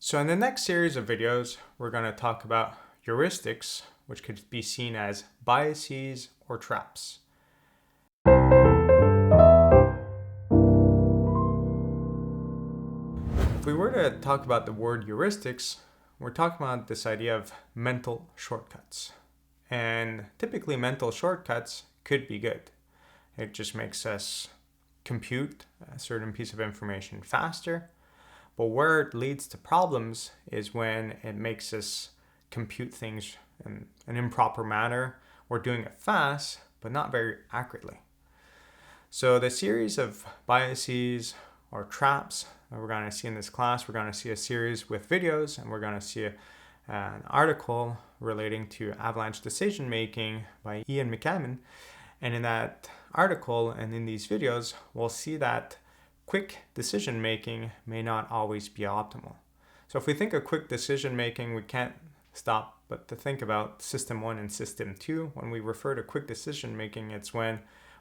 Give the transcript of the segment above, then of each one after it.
So in the next series of videos, we're going to talk about heuristics, which could be seen as biases or traps. If we were to talk about the word heuristics, we're talking about this idea of mental shortcuts. And typically mental shortcuts could be good. It just makes us compute a certain piece of information faster. But where it leads to problems is when it makes us compute things in an improper manner. We're doing it fast, but not very accurately. So the series of biases or traps that we're going to see in this class, we're going to see a series with videos, and we're going to see an article relating to avalanche decision making by Ian McCammon. And in that article and in these videos, we'll see that quick decision making may not always be optimal. So if we think of quick decision making, we can't stop but to think about system 1 and system 2. When we refer to quick decision making, it's when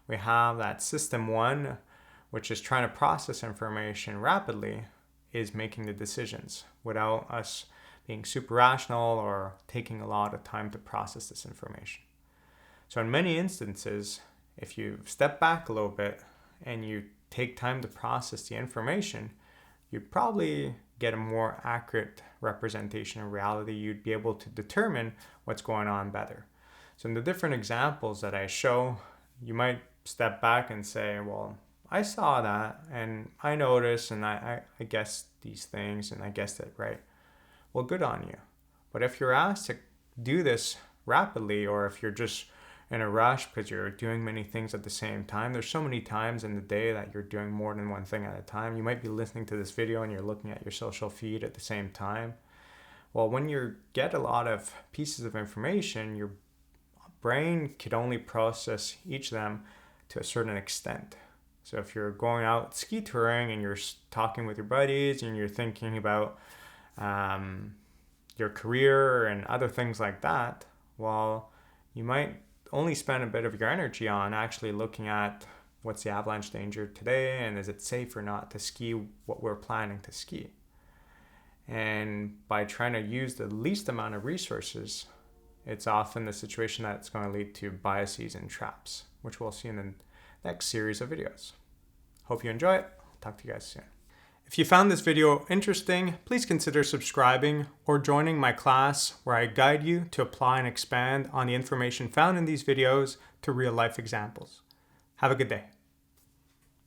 we have that system 1, which is trying to process information rapidly, is making the decisions without us being super rational or taking a lot of time to process this information. So in many instances, if you step back a little bit and you take time to process the information, you probably get a more accurate representation of reality. You'd be able to determine what's going on better. So in the different examples that I show, you might step back and say, well, I saw that and I noticed and I guessed these things and I guessed it right. Well, good on you. But if you're asked to do this rapidly, or if you're just in a rush because you're doing many things at the same time. There's so many times in the day that you're doing more than one thing at a time. You might be listening to this video and you're looking at your social feed at the same time. Well, when you get a lot of pieces of information, your brain could only process each of them to a certain extent. So if you're going out ski touring and you're talking with your buddies and you're thinking about your career and other things like that, well, you might only spend a bit of your energy on actually looking at what's the avalanche danger today and is it safe or not to ski what we're planning to ski. And by trying to use the least amount of resources, it's often the situation that's going to lead to biases and traps, which we'll see in the next series of videos. Hope you enjoy it. I'll talk to you guys soon. If you found this video interesting, please consider subscribing or joining my class where I guide you to apply and expand on the information found in these videos to real-life examples. Have a good day.